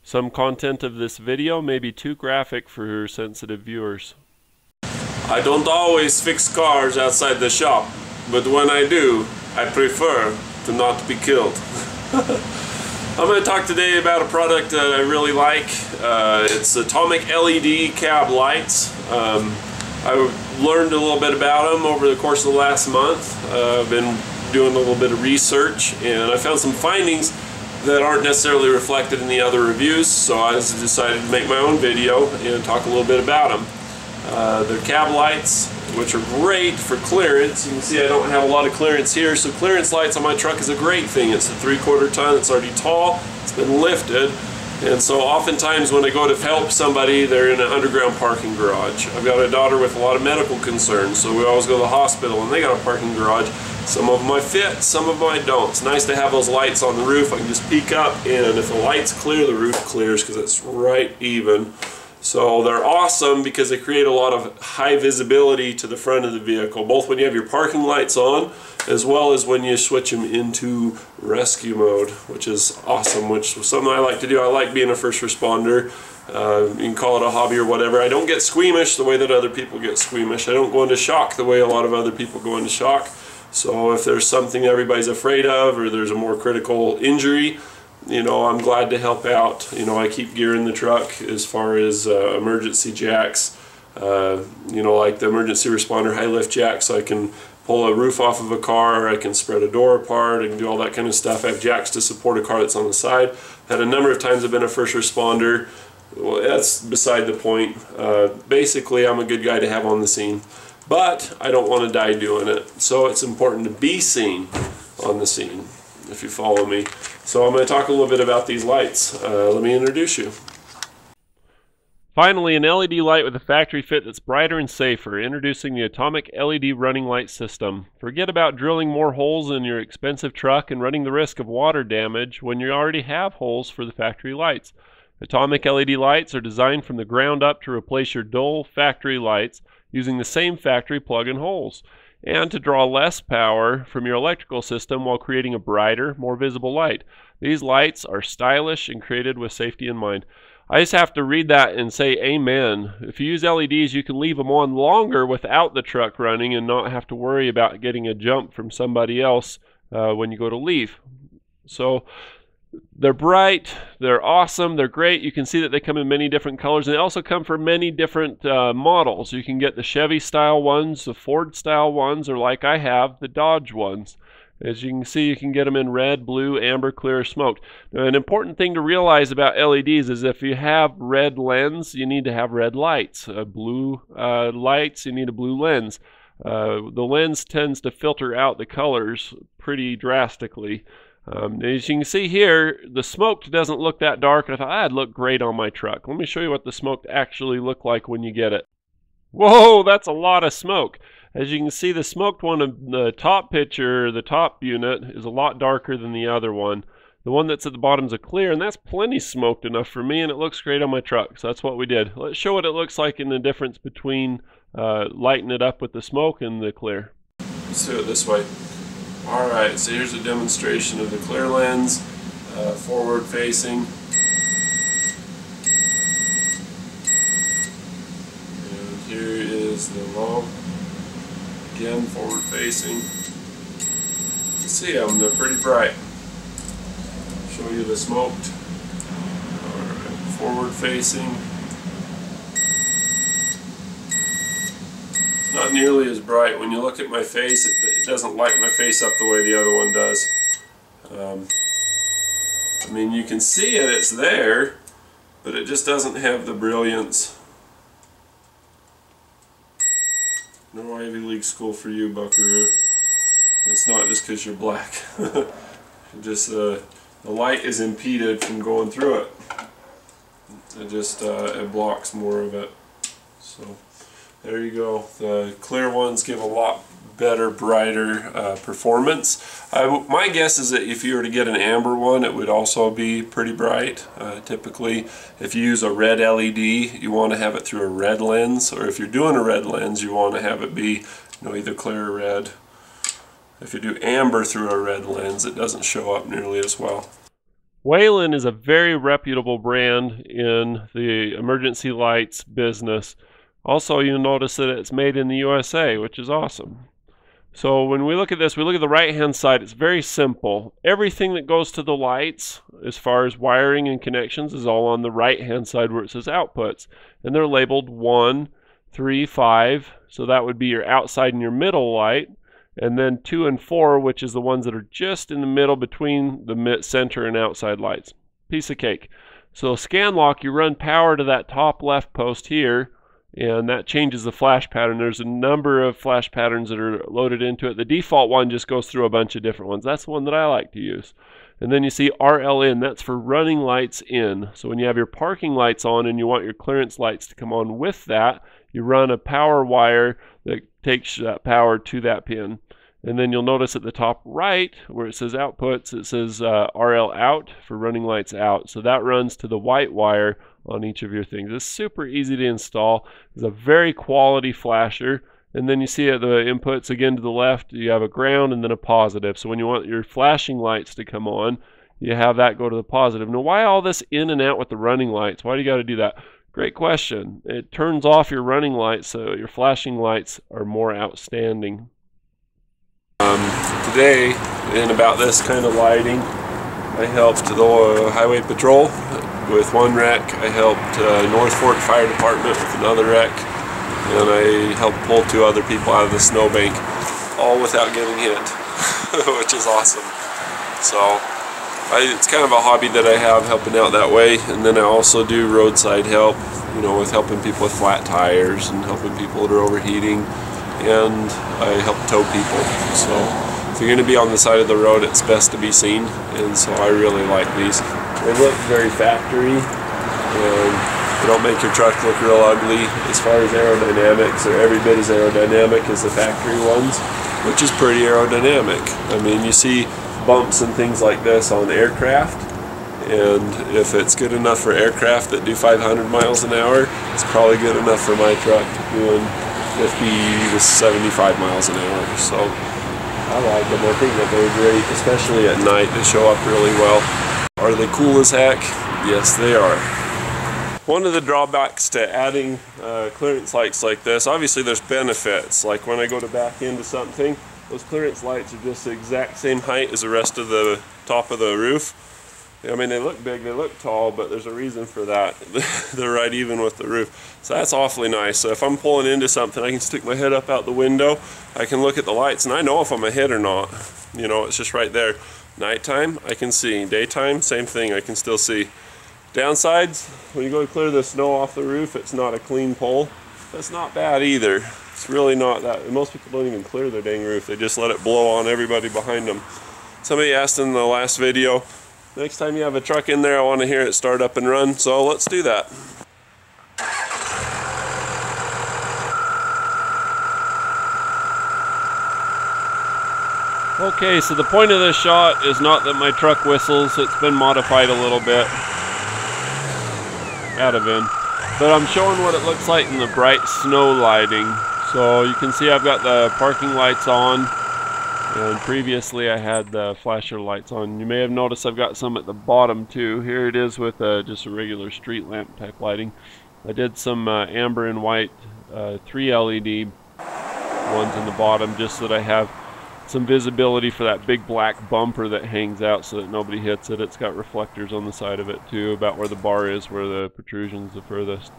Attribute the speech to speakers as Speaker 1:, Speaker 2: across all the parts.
Speaker 1: Some content of this video may be too graphic for sensitive viewers.
Speaker 2: I don't always fix cars outside the shop, but when I do, I prefer to not be killed. I'm going to talk today about a product that I really like. It's atomic LED cab lights. I learned a little bit about them over the course of the last month. I've been doing a little bit of research, and I found some findings that aren't necessarily reflected in the other reviews, so I decided to make my own video and talk a little bit about them. They're cab lights, which are great for clearance. You can see I don't have a lot of clearance here, so clearance lights on my truck is a great thing. It's a 3/4 ton, it's already tall, it's been lifted, and so oftentimes when I go to help somebody, they're in an underground parking garage. I've got a daughter with a lot of medical concerns, so we always go to the hospital and they got a parking garage. Some of them I fit, some of them I don't. It's nice to have those lights on the roof. I can just peek up, and if the light's clear, the roof clears because it's right even. So they're awesome because they create a lot of high visibility to the front of the vehicle, both when you have your parking lights on as well as when you switch them into rescue mode, which is awesome, which is something I like to do. I like being a first responder. You can call it a hobby or whatever. I don't get squeamish the way that other people get squeamish. I don't go into shock the way a lot of other people go into shock. So if there's something everybody's afraid of, or there's a more critical injury, you know, I'm glad to help out. You know, I keep gear in the truck as far as emergency jacks, you know, like the emergency responder high lift jack, so I can pull a roof off of a car, I can spread a door apart, I can do all that kind of stuff. I have jacks to support a car that's on the side. Had a number of times I've been a first responder. Well, that's beside the point. Basically, I'm a good guy to have on the scene, but I don't want to die doing it. So it's important to be seen on the scene, if you follow me. So I'm going to talk a little bit about these lights. Let me introduce you.
Speaker 1: Finally, an LED light with a factory fit that's brighter and safer. Introducing the Atomic LED running light system. Forget about drilling more holes in your expensive truck and running the risk of water damage when you already have holes for the factory lights. Atomic LED lights are designed from the ground up to replace your dull factory lights using the same factory plug-in holes, and to draw less power from your electrical system while creating a brighter, more visible light. These lights are stylish and created with safety in mind. I just have to read that and say amen. If you use LEDs, you can leave them on longer without the truck running and not have to worry about getting a jump from somebody else when you go to leave. So they're bright, they're awesome, they're great. You can see that they come in many different colors, and they also come for many different models. You can get the Chevy style ones, the Ford style ones, or like I have, the Dodge ones. As you can see, you can get them in red, blue, amber, clear, or smoked. Now, an important thing to realize about LEDs is if you have red lens, you need to have red lights. Blue lights, you need a blue lens. The lens tends to filter out the colors pretty drastically. As you can see here, the smoked doesn't look that dark. I thought that'd look great on my truck. Let me show you what the smoked actually look like when you get it. Whoa, that's a lot of smoke. As you can see, the smoked one in the top picture, the top unit, is a lot darker than the other one. The one that's at the bottom is a clear, and that's plenty smoked enough for me, and it looks great on my truck. So that's what we did. Let's show what it looks like in the difference between lighting it up with the smoke and the clear.
Speaker 2: Let's do it this way. Alright, so here's a demonstration of the clear lens, forward facing. And here is the low, again forward facing. You can see them, they're pretty bright. Show you the smoked. Alright, forward facing. Not nearly as bright. When you look at my face, it doesn't light my face up the way the other one does. I mean, you can see it, it's there, but it just doesn't have the brilliance. No Ivy League school for you, buckaroo. It's not just because you're black. Just the light is impeded from going through it. It blocks more of it. So there you go. The clear ones give a lot better, brighter performance. My guess is that if you were to get an amber one, it would also be pretty bright. Typically, if you use a red LED, you want to have it through a red lens, or if you're doing a red lens, you want to have it be, either clear or red. If you do amber through a red lens, it doesn't show up nearly as well.
Speaker 1: Whelen is a very reputable brand in the emergency lights business. Also, you'll notice that it's made in the USA, which is awesome. So when we look at this, we look at the right-hand side. It's very simple. Everything that goes to the lights, as far as wiring and connections, is all on the right-hand side where it says outputs. And they're labeled 1, 3, 5. So that would be your outside and your middle light. And then 2 and 4, which is the ones that are just in the middle between the center and outside lights. Piece of cake. So scan lock, you run power to that top left post here, and that changes the flash pattern. There's a number of flash patterns that are loaded into it. The default one just goes through a bunch of different ones. That's the one that I like to use. And then you see RL in, that's for running lights in. So when you have your parking lights on and you want your clearance lights to come on with that, you run a power wire that takes that power to that pin. And then you'll notice at the top right where it says outputs, it says RL out for running lights out. So that runs to the white wire on each of your things. It's super easy to install. It's a very quality flasher. And then you see at the inputs again to the left, you have a ground and then a positive. So when you want your flashing lights to come on, you have that go to the positive. Now, why all this in and out with the running lights? Why do you got to do that? Great question. It turns off your running lights so your flashing lights are more outstanding.
Speaker 2: Today, in about this kind of lighting, I helped the Highway Patrol with one wreck. I helped North Fork Fire Department with another wreck. And I helped pull 2 other people out of the snowbank, all without getting hit, which is awesome. So it's kind of a hobby that I have, helping out that way. And then I also do roadside help, you know, with helping people with flat tires and helping people that are overheating. And I help tow people. So if you're going to be on the side of the road, it's best to be seen. And so I really like these. They look very factory, and they don't make your truck look real ugly. As far as aerodynamics, they're every bit as aerodynamic as the factory ones, which is pretty aerodynamic. I mean, you see bumps and things like this on aircraft, and if it's good enough for aircraft that do 500 miles an hour, it's probably good enough for my truck doing 50 to 75 miles an hour. So I like them. I think that they're great, especially at night. They show up really well. Are they cool as heck? Yes, they are. One of the drawbacks to adding clearance lights like this, obviously there's benefits. Like when I go to back into something, those clearance lights are just the exact same height as the rest of the top of the roof. I mean, they look big, they look tall, but there's a reason for that. They're right even with the roof. So that's awfully nice. So if I'm pulling into something, I can stick my head up out the window. I can look at the lights, and I know if I'm a hit or not. You know, it's just right there. Nighttime, I can see. Daytime, same thing, I can still see. Downsides, when you go to clear the snow off the roof, it's not a clean pole. That's not bad either. It's really not that. Most people don't even clear their dang roof. They just let it blow on everybody behind them. Somebody asked in the last video, next time you have a truck in there, I want to hear it start up and run, so let's do that.
Speaker 1: Okay, so the point of this shot is not that my truck whistles. It's been modified a little bit. Out of in. But I'm showing what it looks like in the bright snow lighting. So you can see I've got the parking lights on. And previously I had the flasher lights on. You may have noticed I've got some at the bottom too. Here it is with just a regular street lamp type lighting. I did some amber and white 3 LED ones in the bottom just so that I have some visibility for that big black bumper that hangs out so that nobody hits it. It's got reflectors on the side of it too, about where the bar is, where the protrusion's the furthest.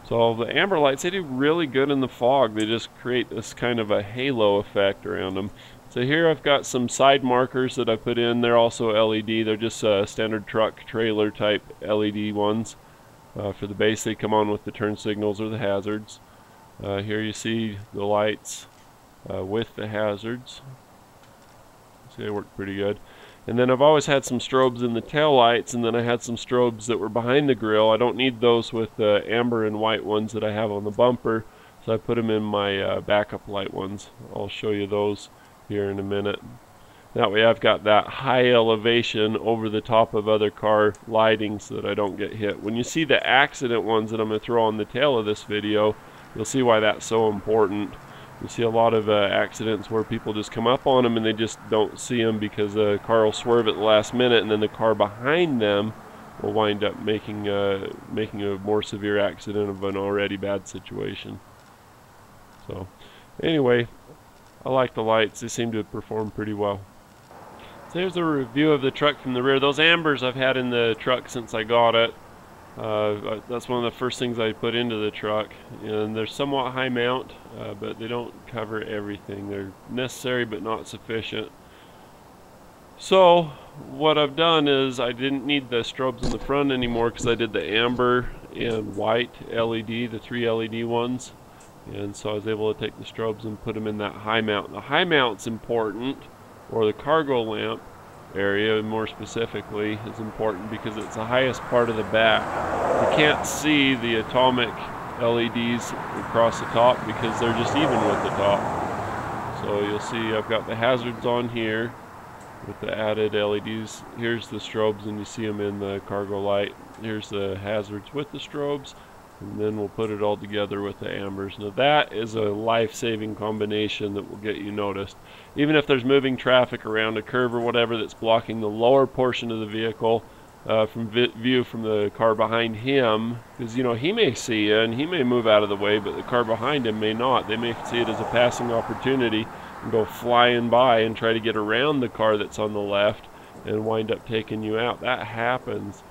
Speaker 1: So the amber lights, they do really good in the fog. They just create this kind of a halo effect around them. So here I've got some side markers that I put in. They're also LED. They're just standard truck trailer type LED ones. For the base, they come on with the turn signals or the hazards. Here you see the lights with the hazards. See, they work pretty good. And then I've always had some strobes in the tail lights, and then I had some strobes that were behind the grill. I don't need those with the amber and white ones that I have on the bumper, so I put them in my backup light ones. I'll show you those here in a minute. That way I've got that high elevation over the top of other car lighting so that I don't get hit. When you see the accident ones that I'm going to throw on the tail of this video, you'll see why that's so important. You see a lot of accidents where people just come up on them and they just don't see them because the car will swerve at the last minute, and then the car behind them will wind up making a more severe accident of an already bad situation. So anyway, I like the lights. They seem to perform pretty well. So here's a review of the truck from the rear. Those ambers I've had in the truck since I got it. That's one of the first things I put into the truck, and they're somewhat high mount, but they don't cover everything. They're necessary but not sufficient. So what I've done is I didn't need the strobes in the front anymore because I did the amber and white LED, the 3 LED ones, and so I was able to take the strobes and put them in that high mount. The high mount's important, or the cargo lamp area more specifically is important because it's the highest part of the back. You can't see the atomic LEDs across the top because they're just even with the top. So you'll see I've got the hazards on here with the added LEDs. Here's the strobes, and you see them in the cargo light. Here's the hazards with the strobes, and then we'll put it all together with the ambers. Now that is a life-saving combination that will get you noticed. Even if there's moving traffic around a curve or whatever that's blocking the lower portion of the vehicle from view from the car behind him, because you know he may see you and he may move out of the way, but the car behind him may not. They may see it as a passing opportunity and go flying by and try to get around the car that's on the left and wind up taking you out. That happens.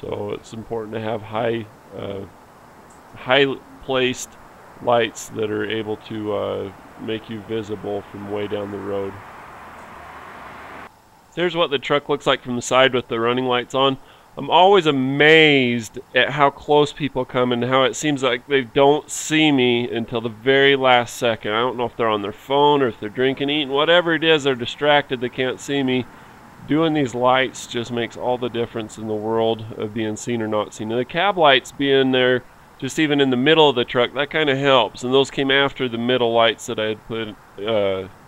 Speaker 1: So it's important to have high placed lights that are able to make you visible from way down the road. There's what the truck looks like from the side with the running lights on. I'm always amazed at how close people come and how it seems like they don't see me until the very last second. I don't know if they're on their phone or if they're drinking, eating, whatever it is, they're distracted, they can't see me. Doing these lights just makes all the difference in the world of being seen or not seen. And the cab lights being there just even in the middle of the truck, that kind of helps. And those came after the middle lights that I had put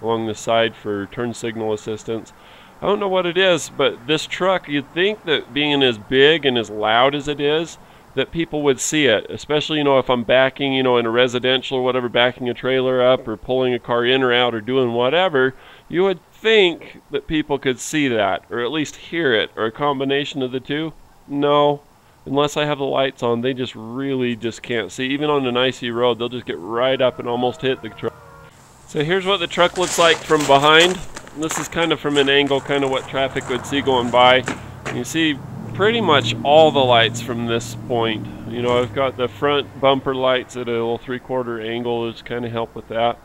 Speaker 1: along the side for turn signal assistance. I don't know what it is, but this truck, you'd think that being as big and as loud as it is, that people would see it, especially, you know, if I'm backing, you know, in a residential or whatever, backing a trailer up or pulling a car in or out or doing whatever, you would think that people could see that, or at least hear it, or a combination of the two. No, unless I have the lights on, they just really just can't see. Even on an icy road, they'll just get right up and almost hit the truck. So here's what the truck looks like from behind. This is kind of from an angle, kind of what traffic would see going by. You see pretty much all the lights from this point. You know, I've got the front bumper lights at a little 3/4 angle, which kind of help with that.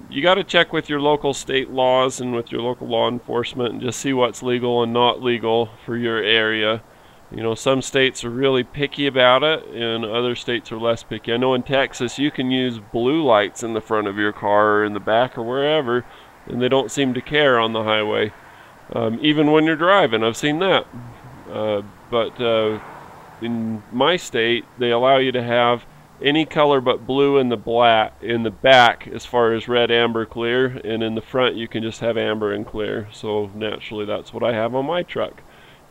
Speaker 1: You got to check with your local state laws and with your local law enforcement and just see what's legal and not legal for your area. You know, some states are really picky about it and other states are less picky. I know in Texas you can use blue lights in the front of your car or in the back or wherever, and they don't seem to care on the highway. Even when you're driving, I've seen that. But in my state, they allow you to have any color but blue in the black in the back as far as red, amber, clear, and in the front you can just have amber and clear. So naturally that's what I have on my truck,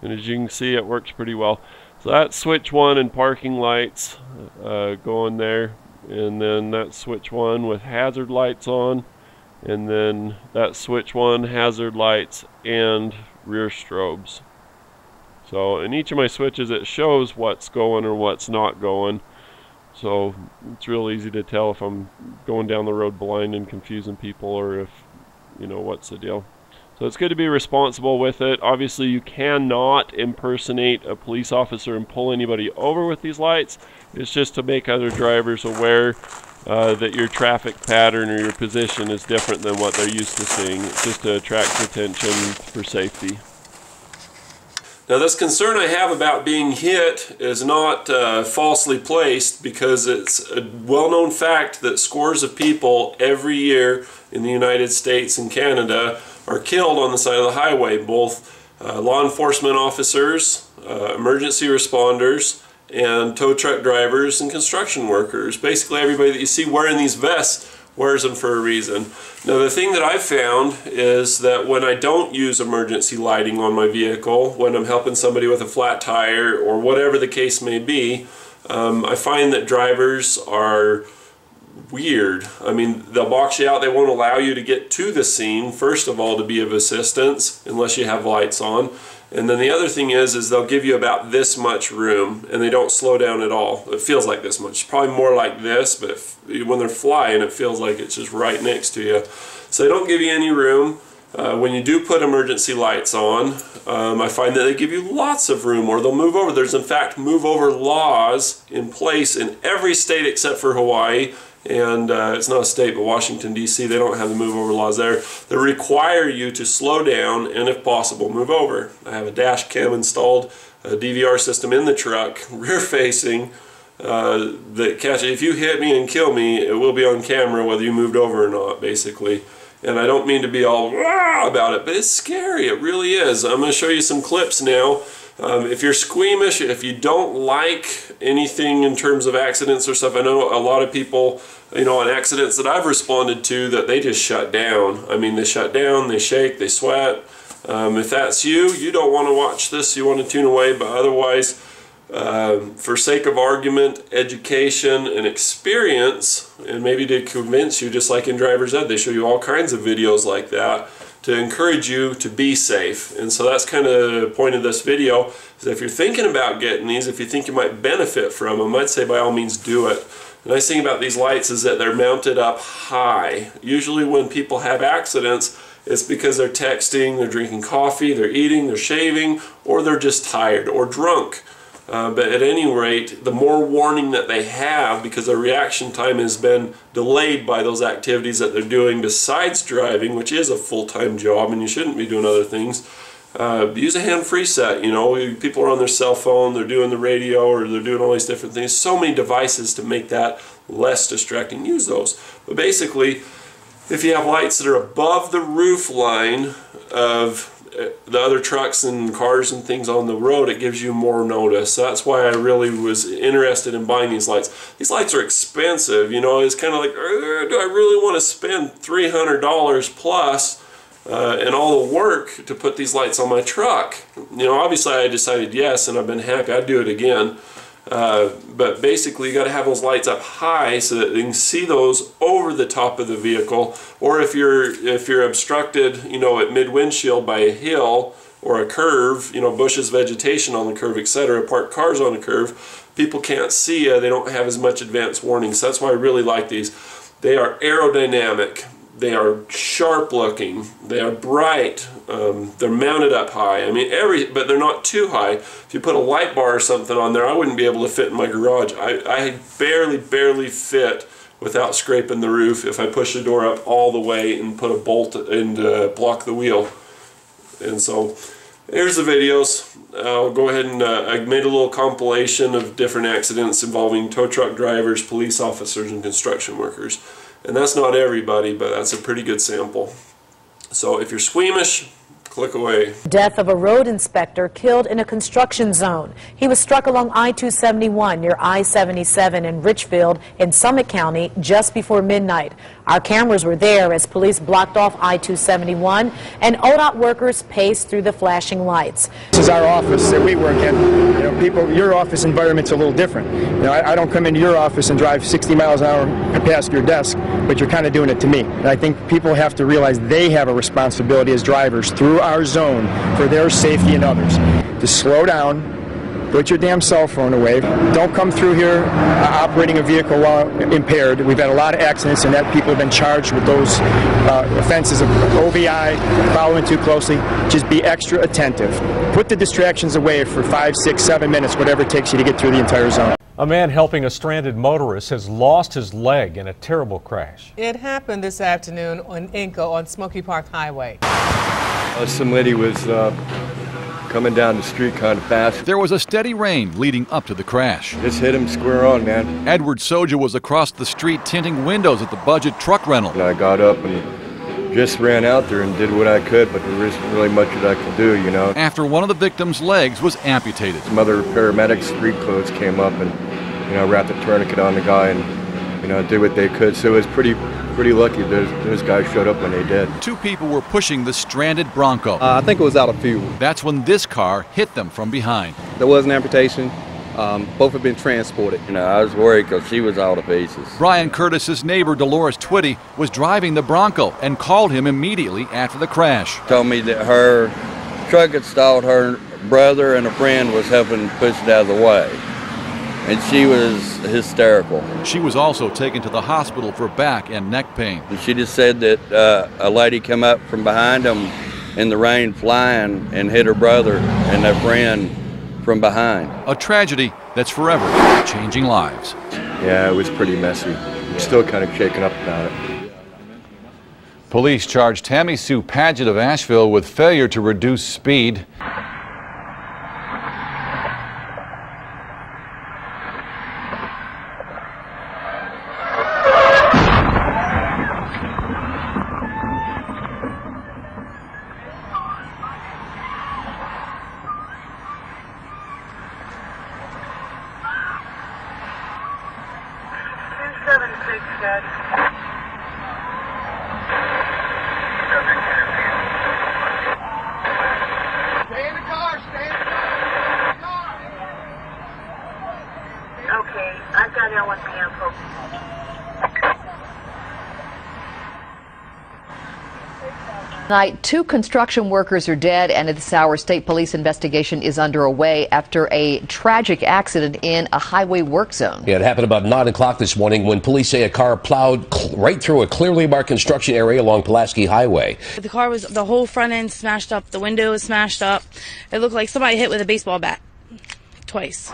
Speaker 1: and as you can see, it works pretty well. So that's switch 1 and parking lights going there, and then that's switch 1 with hazard lights on, and then that's switch 1 hazard lights and rear strobes. So in each of my switches it shows what's going or what's not going. So it's real easy to tell if I'm going down the road blind and confusing people, or if, you know, what's the deal. So it's good to be responsible with it. Obviously you cannot impersonate a police officer and pull anybody over with these lights. It's just to make other drivers aware that your traffic pattern or your position is different than what they're used to seeing. It's just to attract attention for safety.
Speaker 2: Now this concern I have about being hit is not falsely placed, because it's a well-known fact that scores of people every year in the United States and Canada are killed on the side of the highway, both law enforcement officers, emergency responders, and tow truck drivers and construction workers. Basically everybody that you see wearing these vests wears them for a reason. Now the thing that I've found is that when I don't use emergency lighting on my vehicle, when I'm helping somebody with a flat tire or whatever the case may be, I find that drivers are weird. I mean, they'll box you out. They won't allow you to get to the scene, first of all, to be of assistance, unless you have lights on. And then the other thing is they'll give you about this much room, and they don't slow down at all. It feels like this much. Probably more like this, but when they're flying, it feels like it's just right next to you. So they don't give you any room. When you do put emergency lights on, I find that they give you lots of room, or they'll move over. There's in fact move over laws in place in every state except for Hawaii, and it's not a state, but Washington D.C. they don't have the move over laws there. They require you to slow down and, if possible, move over. I have a dash cam installed, a DVR system in the truck, rear facing, that catch it. If you hit me and kill me, it will be on camera whether you moved over or not, basically. And I don't mean to be all rah about it, but it's scary. It really is. I'm going to show you some clips now. If you're squeamish, if you don't like anything in terms of accidents or stuff, I know a lot of people, you know, on accidents that I've responded to, that they just shut down. I mean, they shut down, they shake, they sweat. If that's you, you don't want to watch this, you want to tune away, but otherwise, for sake of argument, education, and experience, and maybe to convince you, just like in driver's ed, they show you all kinds of videos like that to encourage you to be safe. And so that's kind of the point of this video, is if you're thinking about getting these, if you think you might benefit from them, I'd say by all means do it. The nice thing about these lights is that they're mounted up high. Usually when people have accidents, it's because they're texting, they're drinking coffee, they're eating, they're shaving, or they're just tired or drunk. But at any rate, the more warning that they have, because their reaction time has been delayed by those activities that they're doing besides driving, which is a full-time job and you shouldn't be doing other things, use a hand-free set. You know, people are on their cell phone, they're doing the radio, or they're doing all these different things. So many devices to make that less distracting. Use those. But basically, if you have lights that are above the roof line of the other trucks and cars and things on the road, it gives you more notice. So that's why I really was interested in buying these lights. These lights are expensive, you know. It's kind of like, do I really want to spend $300 plus and all the work to put these lights on my truck? You know, obviously I decided yes, and I've been happy. I'd do it again. But basically you got to have those lights up high so that you can see those over the top of the vehicle, or if you're obstructed, you know, at mid-windshield by a hill or a curve, you know, bushes, vegetation on the curve, etc., parked cars on the curve, people can't see you, they don't have as much advanced warning. So that's why I really like these. They are aerodynamic. They are sharp looking, they are bright, they're mounted up high. I mean, but they're not too high. If you put a light bar or something on there, I wouldn't be able to fit in my garage. I barely fit without scraping the roof if I push the door up all the way and put a bolt and block the wheel. And so, here's the videos. I'll go ahead and I made a little compilation of different accidents involving tow truck drivers, police officers, and construction workers. And that's not everybody, but that's a pretty good sample. So if you're squeamish, click away.
Speaker 3: Death of a road inspector killed in a construction zone. He was struck along I-271 near I-77 in Richfield in Summit County just before midnight. Our cameras were there as police blocked off I-271 and ODOT workers paced through the flashing lights.
Speaker 4: This is our office that we work in. You know, people, your office environment's a little different. You know, I don't come into your office and drive 60 miles an hour past your desk, but you're kind of doing it to me. And I think people have to realize they have a responsibility as drivers through our zone for their safety and others to slow down. Put your damn cell phone away. Don't come through here operating a vehicle while impaired. We've had a lot of accidents, and that people have been charged with those offenses of OVI, following too closely. Just be extra attentive. Put the distractions away for 5, 6, 7 minutes, whatever it takes you to get through the entire zone.
Speaker 5: A man helping a stranded motorist has lost his leg in a terrible crash.
Speaker 6: It happened this afternoon on Inca on Smoky Park Highway.
Speaker 7: Some lady was coming down the street kind of fast.
Speaker 8: There was a steady rain leading up to the crash.
Speaker 7: Just hit him square on, man.
Speaker 8: Edward Soja was across the street tinting windows at the Budget truck rental.
Speaker 7: And I got up and just ran out there and did what I could, but there isn't really much that I could do, you know.
Speaker 8: After one of the victim's legs was amputated.
Speaker 7: Some other paramedics, street clothes came up and, you know, wrapped a tourniquet on the guy and, you know, did what they could. So it was pretty lucky those guys showed up when they did.
Speaker 8: Two people were pushing the stranded Bronco.
Speaker 9: I think it was out of fuel.
Speaker 8: That's when this car hit them from behind.
Speaker 9: There was an amputation.
Speaker 7: Both have been transported.
Speaker 9: You know, I was worried because she was all to pieces.
Speaker 8: Brian Curtis's neighbor, Dolores Twitty, was driving the Bronco and called him immediately after the crash.
Speaker 9: Told me that her truck had stalled, her brother and a friend was helping push it out of the way. And she was hysterical.
Speaker 8: She was also taken to the hospital for back and neck pain.
Speaker 9: She just said that a lady came up from behind them in the rain flying and hit her brother and their friend from behind.
Speaker 8: A tragedy that's forever changing lives.
Speaker 7: Yeah, it was pretty messy. I'm still kind of shaken up about it.
Speaker 8: Police charged Tammy Sue Paget of Asheville with failure to reduce speed.
Speaker 10: Tonight, 2 construction workers are dead, and at this hour, state police investigation is underway after a tragic accident in a highway work zone.
Speaker 11: Yeah, it happened about 9 o'clock this morning when police say a car plowed right through a clearly marked construction area along Pulaski Highway.
Speaker 12: The car was, the whole front end smashed up, the window was smashed up. It looked like somebody hit with a baseball bat twice.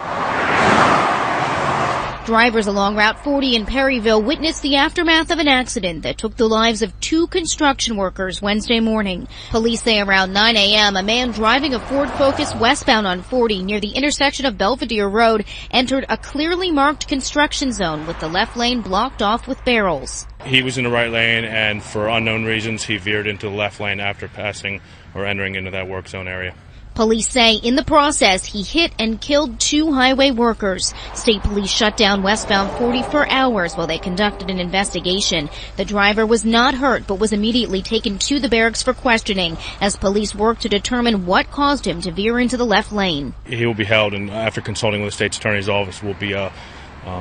Speaker 13: Drivers along Route 40 in Perryville witnessed the aftermath of an accident that took the lives of 2 construction workers Wednesday morning. Police say around 9 a.m., a man driving a Ford Focus westbound on 40 near the intersection of Belvedere Road entered a clearly marked construction zone with the left lane blocked off with barrels.
Speaker 14: He was in the right lane, and for unknown reasons, he veered into the left lane after passing or entering into that work zone area.
Speaker 13: Police say in the process, he hit and killed 2 highway workers. State police shut down westbound 40 for hours while they conducted an investigation. The driver was not hurt but was immediately taken to the barracks for questioning as police worked to determine what caused him to veer into the left lane.
Speaker 14: He will be held, and after consulting with the state's attorney's office, will be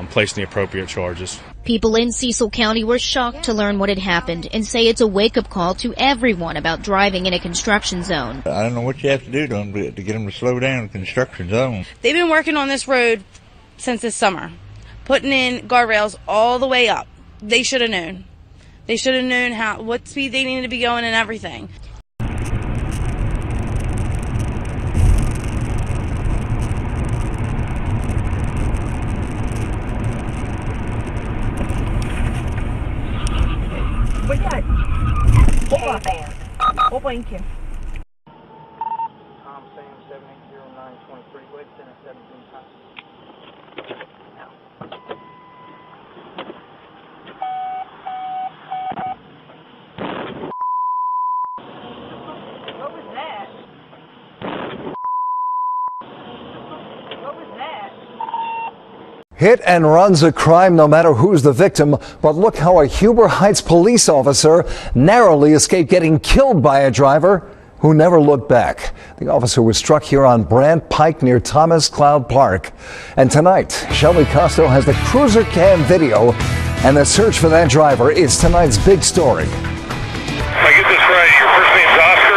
Speaker 14: placed in the appropriate charges.
Speaker 13: People in Cecil County were shocked to learn what had happened and say it's a wake-up call to everyone about driving in a construction zone.
Speaker 15: I don't know what you have to do to them to get them to slow down in a construction zone.
Speaker 12: They've been working on this road since this summer, putting in guardrails all the way up. They should have known. They should have known what speed they needed to be going and everything. Thank you.
Speaker 16: Tom Sam 780923 Weston at 17 times. What was that? What was that?
Speaker 17: Hit and run's a crime no matter who's the victim, but look how a Huber Heights police officer narrowly escaped getting killed by a driver who never looked back. The officer was struck here on Brant Pike near Thomas Cloud Park. And tonight, Shelby Costo has the cruiser cam video, and the search for that driver is tonight's big story.
Speaker 18: If I get this right, your first name's Oscar.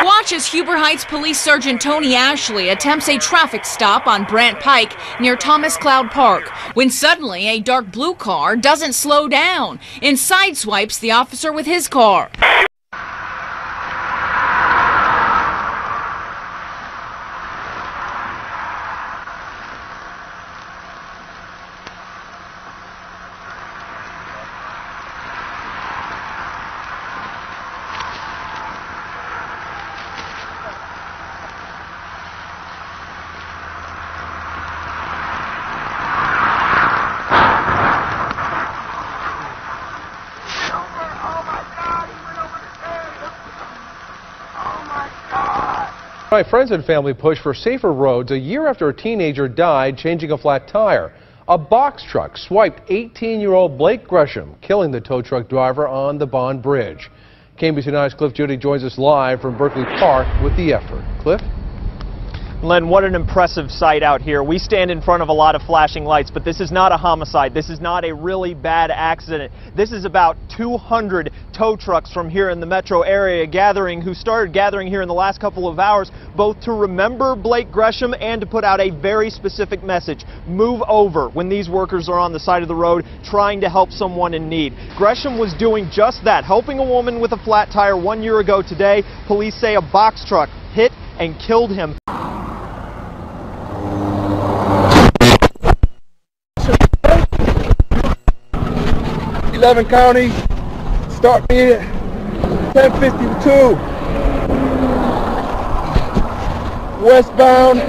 Speaker 19: Watch as Huber Heights Police Sergeant Tony Ashley attempts a traffic stop on Brant Pike near Thomas Cloud Park when suddenly a dark blue car doesn't slow down and sideswipes the officer with his car.
Speaker 20: My friends and family push for safer roads a year after a teenager died changing a flat tire. A box truck swiped 18-year-old Blake Gresham, killing the tow truck driver on the Bond Bridge. KBC 9's Cliff Judy joins us live from Berkeley Park with the effort. Cliff?
Speaker 21: Len, what an impressive sight out here. We stand in front of a lot of flashing lights, but this is not a homicide. This is not a really bad accident. This is about 200 tow trucks from here in the metro area who started gathering here in the last couple of hours, both to remember Blake Gresham and to put out a very specific message. Move over when these workers are on the side of the road trying to help someone in need. Gresham was doing just that, helping a woman with a flat tire 1 year ago today. Police say a box truck hit and killed him.
Speaker 22: 11 County, start me at 1052. Westbound.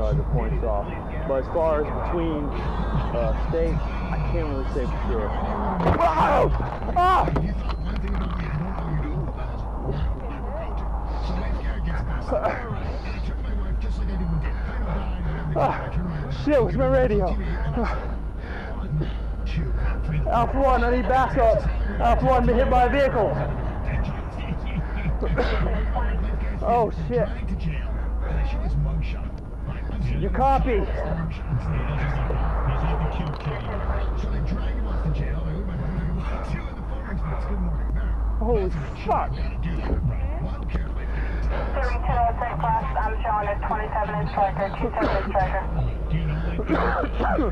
Speaker 23: The points off, but as far as between states, I can't really say for sure. Wow! Ah! Shit, where's my radio? Alpha 1, I need backup. Alpha 1, been hit by a vehicle. Oh shit. You copy. Holy fuck.
Speaker 24: I'm showing a 27-inch striker, 27-inch striker.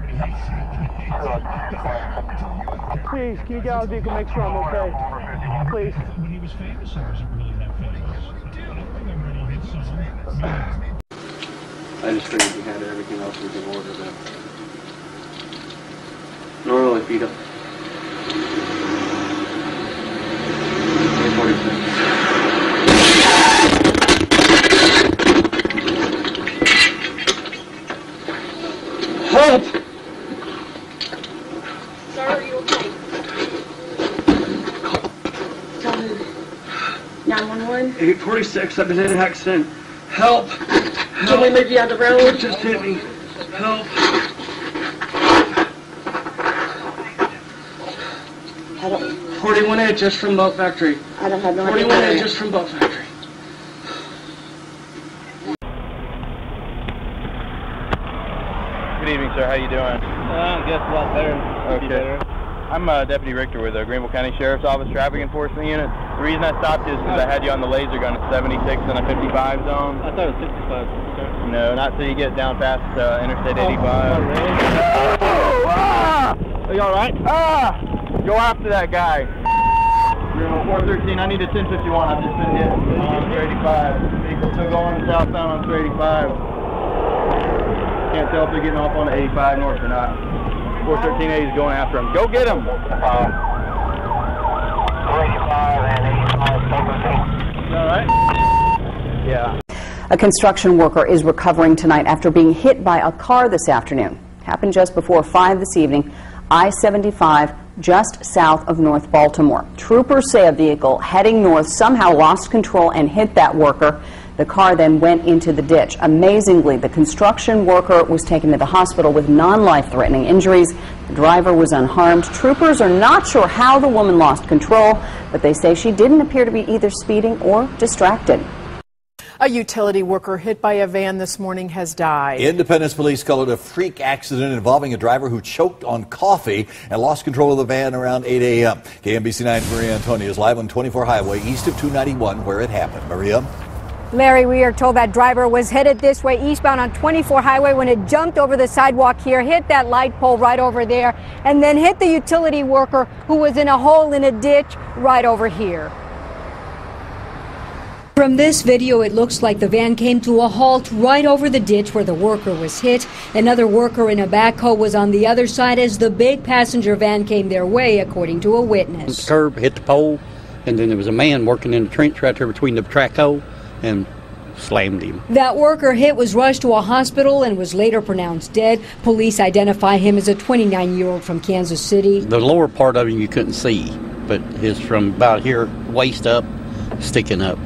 Speaker 23: Please, can you get out of the vehicle, make sure I'm okay? Please.
Speaker 25: When he was famous, I wasn't really that famous.
Speaker 26: I just figured we had everything else we could order, but not really beat up. Help!
Speaker 24: Sir, are you okay? Tell who? 911?
Speaker 26: 846, I've been in an accident. Help!
Speaker 24: Can we move you on the road?
Speaker 26: Just hit me. Help!
Speaker 24: I don't.
Speaker 26: 41 inches from Boat Factory.
Speaker 24: I don't have no idea.
Speaker 26: 41 inches from Boat Factory.
Speaker 27: Good evening, sir. How you doing?
Speaker 23: I guess a lot better.
Speaker 27: Okay. I'm Deputy Richter with the Greenville County Sheriff's Office Traffic Enforcement Unit. The reason I stopped you is because I had you on the laser gun at 76 and a 55 zone.
Speaker 23: I thought it was 65. Sir.
Speaker 27: No, not till you get down past Interstate 85.
Speaker 23: Oh, really? Oh, ah! Are you all right?
Speaker 27: Ah! Go after that guy. You're on 413. I need a 1051. I've just been hit on 385. People still going southbound on 385. Can't tell if they're getting off on the 85 north or not. 413A is going after him. Go get him!
Speaker 24: 385 and 85.
Speaker 27: All right? Yeah.
Speaker 28: A construction worker is recovering tonight after being hit by a car this afternoon. Happened just before 5 this evening, I-75, just south of North Baltimore. Troopers say a vehicle heading north somehow lost control and hit that worker. The car then went into the ditch. Amazingly, the construction worker was taken to the hospital with non-life-threatening injuries. The driver was unharmed. Troopers are not sure how the woman lost control, but they say she didn't appear to be either speeding or distracted.
Speaker 6: A utility worker hit by a van this morning has died.
Speaker 29: Independence police call it a freak accident involving a driver who choked on coffee and lost control of the van around 8 a.m. KMBC 9's Maria Antonio is live on 24 Highway east of 291 where it happened. Maria?
Speaker 30: Larry, we are told that driver was headed this way eastbound on 24 Highway when it jumped over the sidewalk here, hit that light pole right over there, and then hit the utility worker who was in a hole in a ditch right over here.
Speaker 31: From this video, it looks like the van came to a halt right over the ditch where the worker was hit. Another worker in a backhoe was on the other side as the big passenger van came their way, according to a witness.
Speaker 32: The curb hit the pole, and then there was a man working in the trench right there between the track hole and slammed him.
Speaker 31: That worker hit was rushed to a hospital and was later pronounced dead. Police identify him as a 29-year-old from Kansas City.
Speaker 32: The lower part of him you couldn't see. but it's from about here, waist up, sticking up.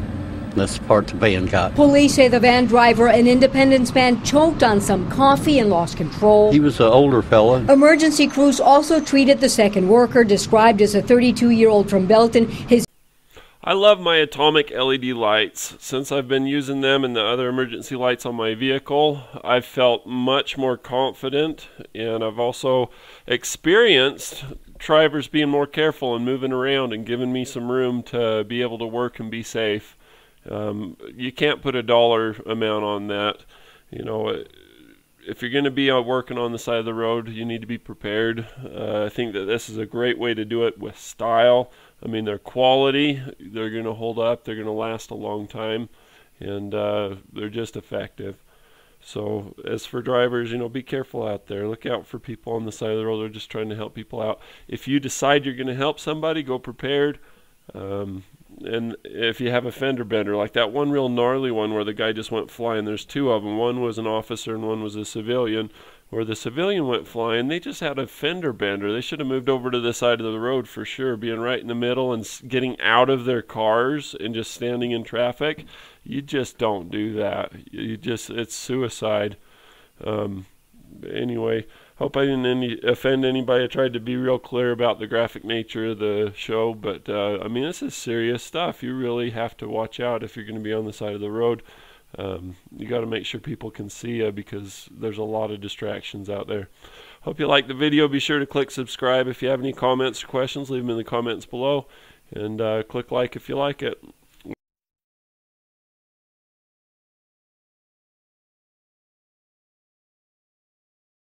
Speaker 32: That's the part the van got.
Speaker 31: Police say the van driver, an Independence man, choked on some coffee and lost control.
Speaker 32: He was an older fella.
Speaker 31: Emergency crews also treated the second worker, described as a 32-year-old from Belton.
Speaker 1: I love my atomic LED lights. Since I've been using them and the other emergency lights on my vehicle, I've felt much more confident, and I've also experienced drivers being more careful and moving around and giving me some room to be able to work and be safe. You can't put a dollar amount on that. You know, if you're going to be working on the side of the road, you need to be prepared. I think that this is a great way to do it with style. I mean, they're quality, they're going to hold up, they're going to last a long time, and they're just effective. So as for drivers, you know, be careful out there. Look out for people on the side of the road. They're just trying to help people out. If you decide you're going to help somebody, go prepared. And if you have a fender bender, like that one real gnarly one where the guy just went flying, there's two of them. One was an officer and one was a civilian. Where the civilian went flying, they just had a fender bender. They should have moved over to the side of the road for sure, being right in the middle and getting out of their cars and just standing in traffic. You just don't do that. It's suicide. Anyway, hope I didn't offend anybody. I tried to be real clear about the graphic nature of the show, but I mean, this is serious stuff. You really have to watch out if you're going to be on the side of the road. You got to make sure people can see you because there's a lot of distractions out there. Hope you like the video. Be sure to click subscribe. If you have any comments or questions, leave them in the comments below, and click like if you like it.